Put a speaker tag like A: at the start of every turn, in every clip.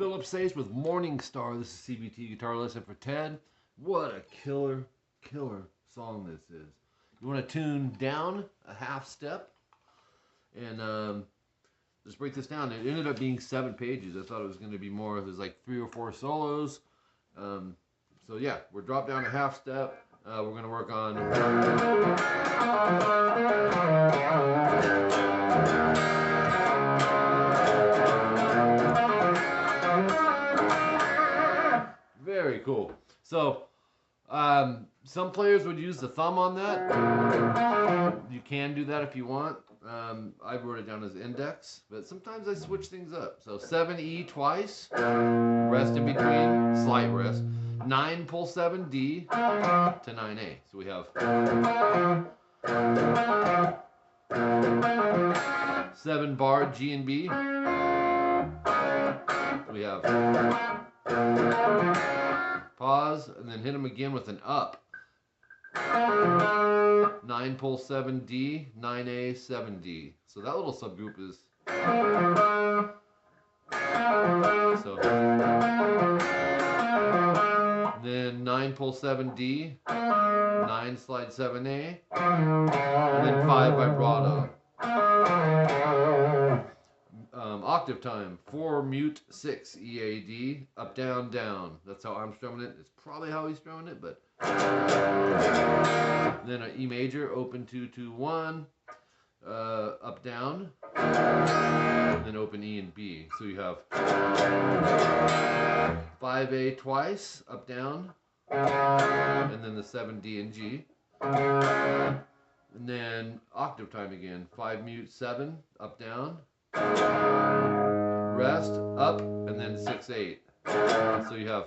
A: Philip Sayce with Morning Star. This is CBT Guitar Lesson for Ted. What a killer song this is. You want to tune down a half step, and let's break this down. It ended up being 7 pages. I thought it was going to be more. There's like 3 or 4 solos. So yeah, we're dropped down a half step. We're going to work on very cool. So some players would use the thumb on that. You can do that if you want. I wrote it down as index, but sometimes I switch things up. So 7E twice, rest in between, slight rest. 9 pull 7D to 9A. So we have 7 bar G and B. We have pause and then hit them again with an up. 9 pull 7D, 9A, 7D. So that little subgroup is so then 9 pull 7D, 9 slide 7A, and then 5 vibrato. Octave time, 4 mute 6 EAD, up down down. That's how I'm strumming it. It's probably how he's strumming it, but then an E major, open 2 2 1, up down, and then open E and B. So you have 5A twice, up down, and then the 7D and G, and then octave time again, 5 mute 7, up down, rest, up, and then 6 8. So you have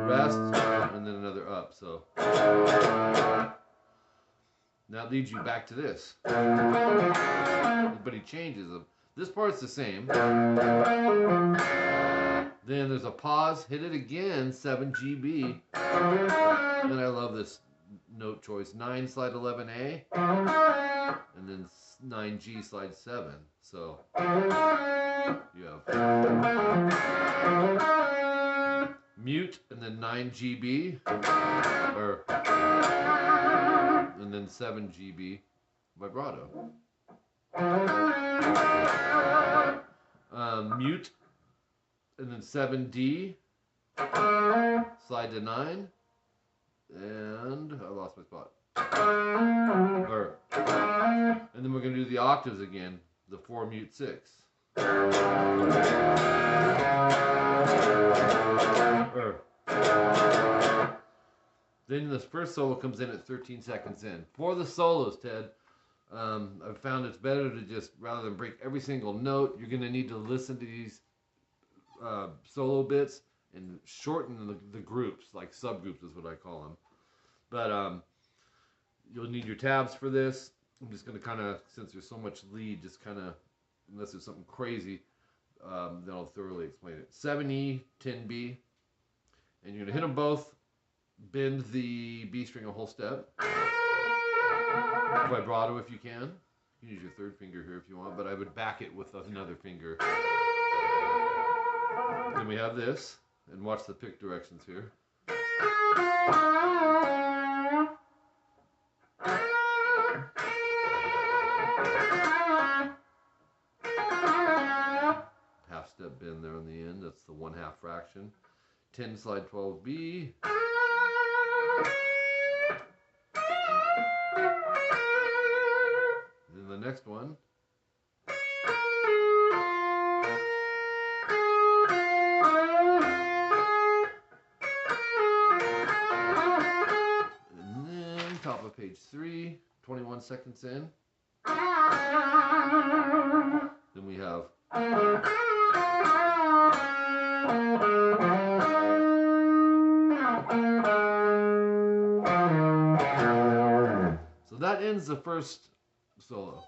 A: rest and then another up. So now it leads you back to this, but he changes them. This part's the same. Then there's a pause, hit it again, 7 GB, and I love this note choice, 9 slide 11A, and then 9G slide 7. So you have mute and then 9 GB, and then 7 GB vibrato. Mute and then 7D, slide to 9, and I lost my spot. And then we're going to do the octaves again, the 4 mute 6. Then this first solo comes in at 13 seconds in. For the solos, Ted, I've found it's better to just, rather than break every single note, you're going to need to listen to these solo bits and shorten the groups, like subgroups is what I call them. But you'll need your tabs for this. I'm just going to kind of, since there's so much lead, just kind of, unless there's something crazy, then I'll thoroughly explain it. 7E, 10B, and you're going to hit them both, bend the B string a whole step, vibrato if you can. You can use your third finger here if you want, but I would back it with another finger. Then we have this, and watch the pick directions here. Half step bend there on the end, that's the 1/2 fraction. 10 slide 12B. Then the next one. And then top of page 3, 21 seconds in. Then we have so that ends the first solo.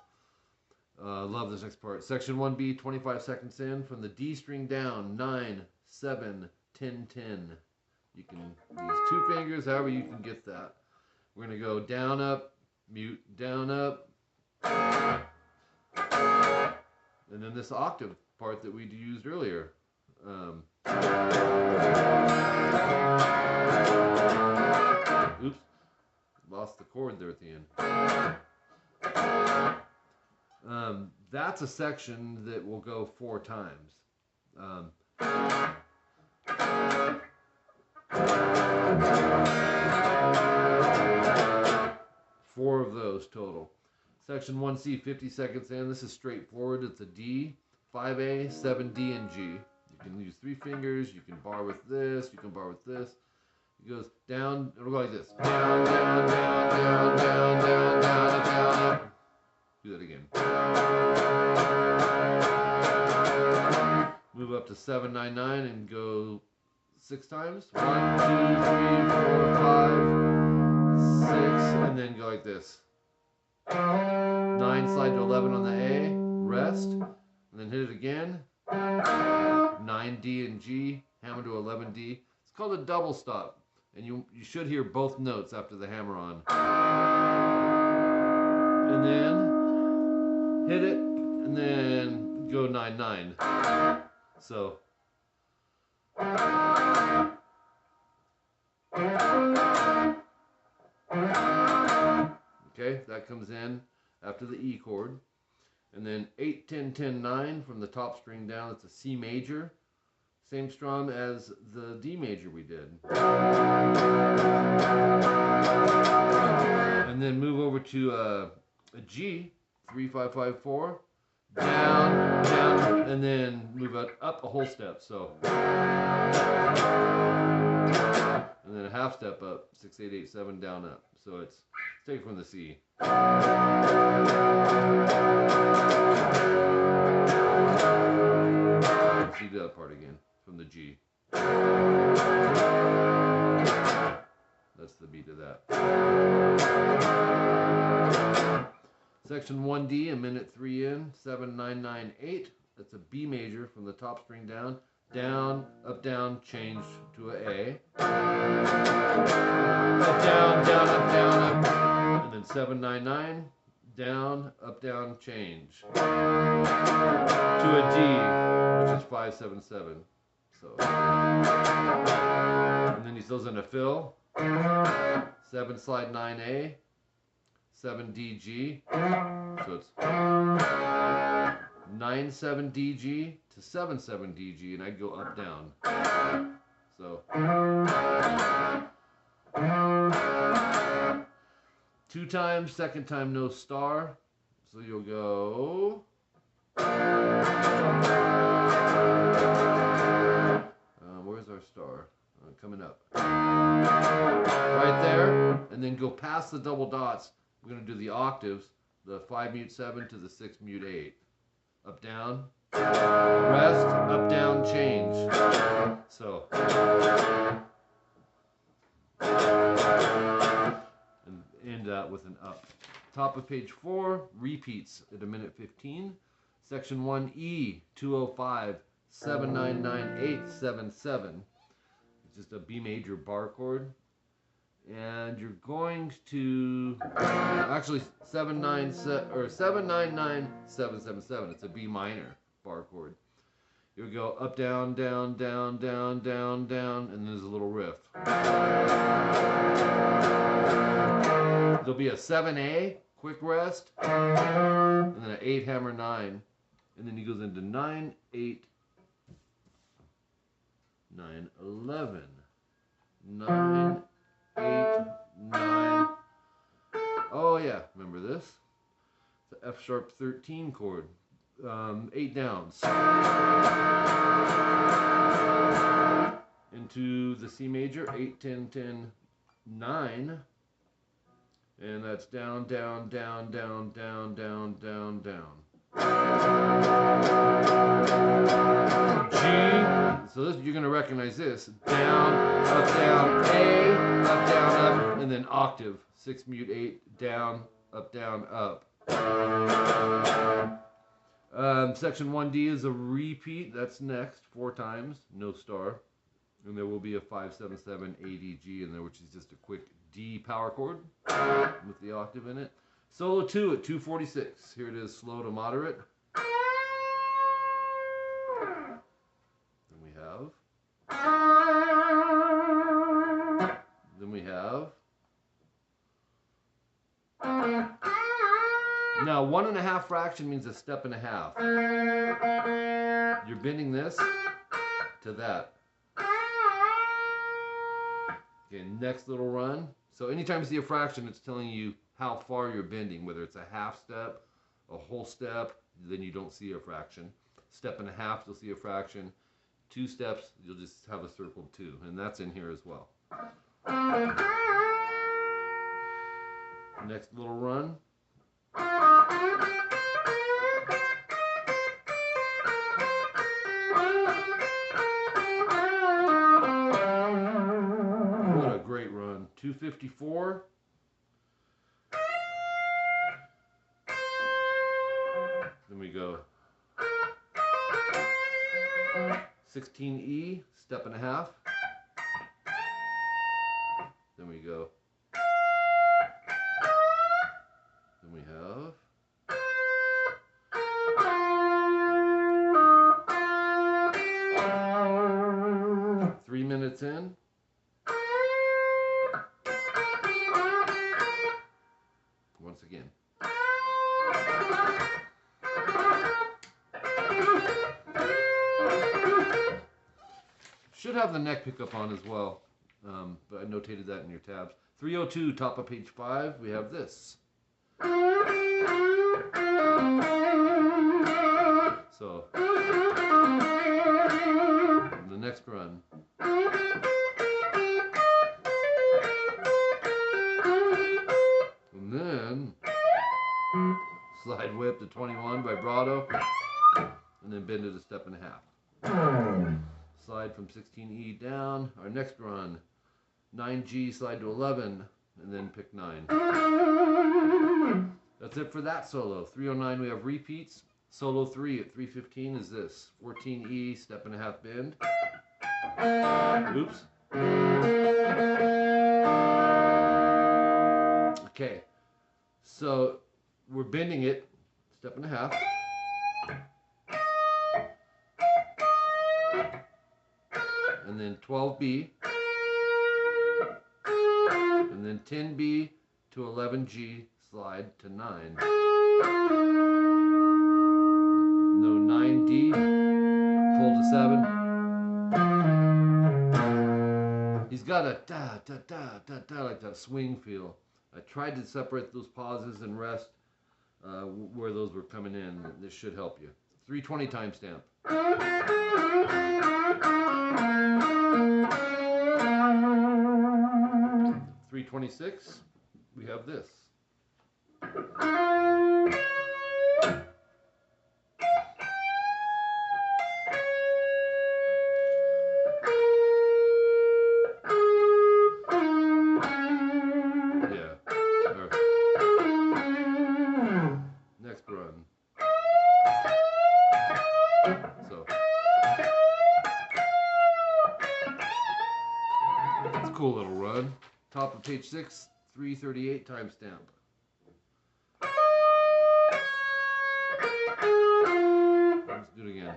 A: Love this next part. Section 1B, 25 seconds in, from the D string down, 9, 7, 10, 10. You can use 2 fingers, however you can get that. We're going to go down, up, mute, down, up. And then this octave part that we used earlier. Oops, lost the chord there at the end. That's a section that will go 4 times. 4 of those total. Section 1C, 50 seconds in. This is straightforward. It's a D, 5A, 7D, and G. You can use 3 fingers. You can bar with this. You can bar with this. It goes down. It'll go like this. Down, down, down, down, down, down, down, up, down, up. Do that again. Move up to 799 and go 6 times. 1, 2, 3, 4, 5, 6, and then go like this. 9, slide to 11 on the A, rest, and then hit it again. 9, D and G, hammer to 11, D. It's called a double stop, and you should hear both notes after the hammer on. And then hit it, and then go 9, 9. So. Okay, that comes in after the E chord. And then 8, 10, 10, 9 from the top string down. It's a C major. Same strum as the D major we did. And then move over to a G, 3, 5, 5, 4. Down, down, and then move up a whole step. So. And then a half step up, 6, 8, 8, 7, down, up. So it's take it from the C. Let's do that part again from the G. That's the beat of that. Section 1D, a minute 3 in, 7, 9, 9, 8. That's a B major from the top string down. Down, change to a A. Up, down, up. And then 7, 9, 9. Down, change. To a D, which is 5, 7, 7. So. And then he fills in a fill. 7, slide 9A. 7, D, G. So it's 9, 7, DG to 7, 7, DG, and I'd go up, down. So. 2 times, second time no star. So you'll go. Where's our star? Coming up. Right there, and then go past the double dots. We're going to do the octaves, the 5 mute 7 to the 6 mute 8. Up, down, rest, up, down, change. So. And end with an up. Top of page 4, repeats at a minute 15. Section 1E, 205, 799-877. It's just a B major bar chord. And you're going to actually 799-777. It's a B minor bar chord. You'll go up, down, down, down, down, down, down, and there's a little riff. There'll be a 7A, quick rest, and then an 8 hammer 9, and then he goes into 9, 8, 9, 11, 9, 8, 9. Oh yeah, remember this? It's the F sharp 13 chord. 8 downs. Into the C major, 8, 10, 10, 9. And that's down, down, down, down, down, down, down, down. G. So this, you're going to recognize this. Down, up, down, A, up, down, up, and then octave. 6 mute 8, down, up, up. Section 1D is a repeat. That's next, 4 times, no star. And there will be a 577 ADG in there, which is just a quick D power chord with the octave in it. Solo 2 at 246. Here it is, slow to moderate. Now, 1.5 fraction means a step and a half. You're bending this to that. Okay, next little run. So anytime you see a fraction, it's telling you how far you're bending, whether it's a half step, a whole step, then you don't see a fraction. Step and a half, you'll see a fraction. 2 steps, you'll just have a circled 2, and that's in here as well. Next little run. What a great run. 254. Then we go 16E, step and a half. Then we go. Then we have 3 minutes in. Once again. Should have the neck pickup on as well, but I notated that in your tabs. 302, top of page 5, we have this. So, the next run. And then, slide whip to 21, vibrato, and then bend it a step and a half. Slide from 16E down. Our next run, 9G, slide to 11, and then pick 9. That's it for that solo. 309, we have repeats. Solo 3 at 315 is this. 14E, step and a half bend. Oops. Okay, so we're bending it, step and a half. And then 12B, and then 10B to 11G, slide to 9. No 9D, pull to 7. He's got a da da da da da like that swing feel. I tried to separate those pauses and rest where those were coming in. This should help you. 320 timestamp. 326, we have this. Yeah. Next run. So. It's a cool little run. Top of page 6, 338 timestamp. Let's do it again.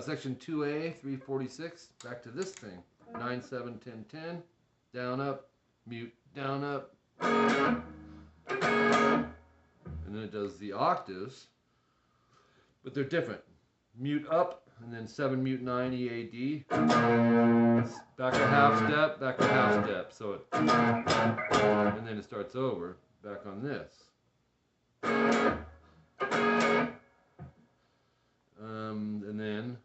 A: Section 2A, 346, back to this thing. 9, 7, 10, 10, down, up, mute, down, up. And then it does the octaves, but they're different. Mute up, and then 7, mute 9, EAD. Back a half step, back a half step. So it, and then it starts over, back on this. And then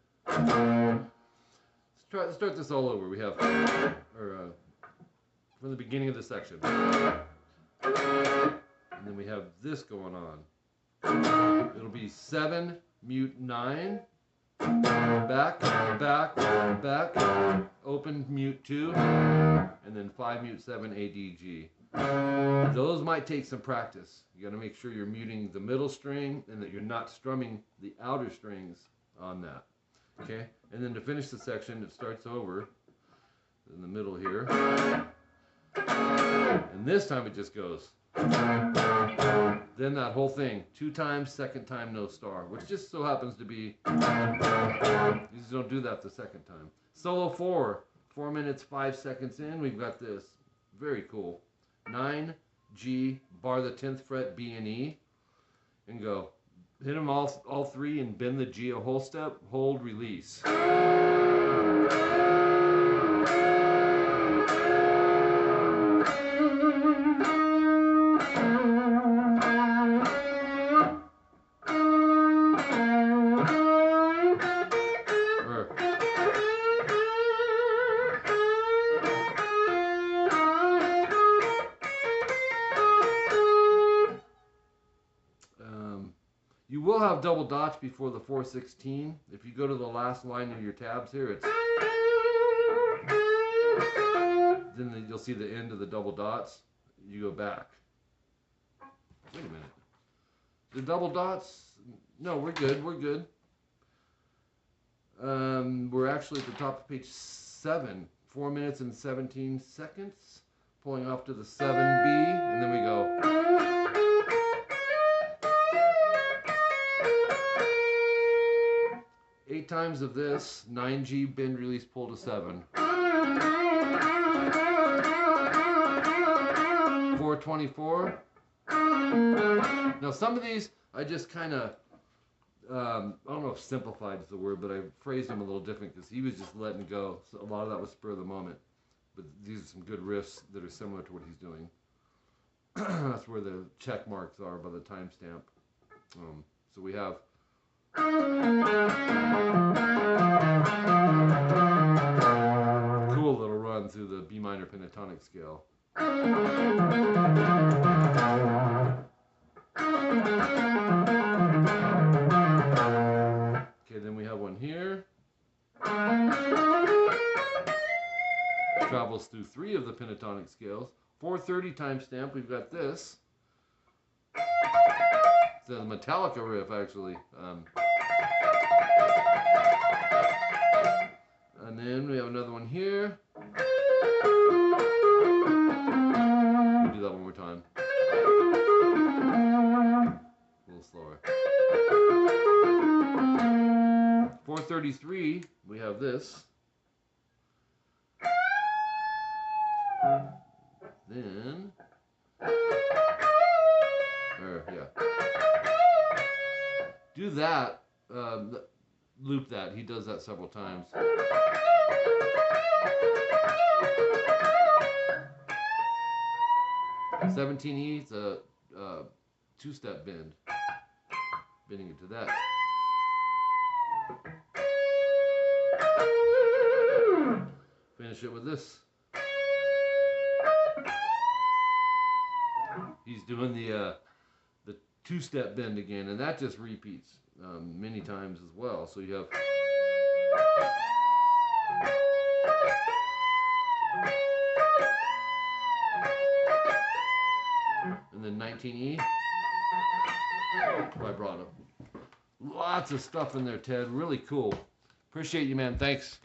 A: let's start this all over. We have, from the beginning of the section. And then we have this going on. It'll be 7, mute 9, back, back, back, open, mute 2, and then 5, mute 7, ADG. Those might take some practice. You got to make sure you're muting the middle string and that you're not strumming the outer strings on that. Okay, and then to finish the section, it starts over in the middle here. And this time it just goes. Then that whole thing, 2 times, second time no star, which just so happens to be, you just don't do that the second time. Solo 4, 4 minutes, 5 seconds in, we've got this. Very cool. 9, G, bar the 10th fret, B and E, and go. Hit them all 3 and bend the G a whole step, hold, release. You will have double dots before the 4/16. If you go to the last line of your tabs here, it's then you'll see the end of the double dots. You go back. Wait a minute. The double dots? No, we're good. We're good. We're actually at the top of page 7. 4 minutes and 17 seconds. Pulling off to the 7B, and then we go. 8 times of this, 9G, bend, release, pull to 7. 424. Now some of these, I just kind of, I don't know if simplified is the word, but I phrased them a little different because he was just letting go. So a lot of that was spur of the moment. But these are some good riffs that are similar to what he's doing. That's where the check marks are by the timestamp. So we have cool little run through the B minor pentatonic scale. Okay, then we have one here. Travels through 3 of the pentatonic scales. 430 timestamp, we've got this. It's a Metallica riff, actually. And then we have another one here. We'll do that one more time. A little slower. 433, we have this. Then, do that, loop that. He does that several times. (17E), it's a 2-step bend. Bending it to that. Finish it with this. He's doing the 2-step bend again, and that just repeats many times as well. So you have and then 19E, vibrato. Lots of stuff in there, Ted. Really cool. Appreciate you, man. Thanks.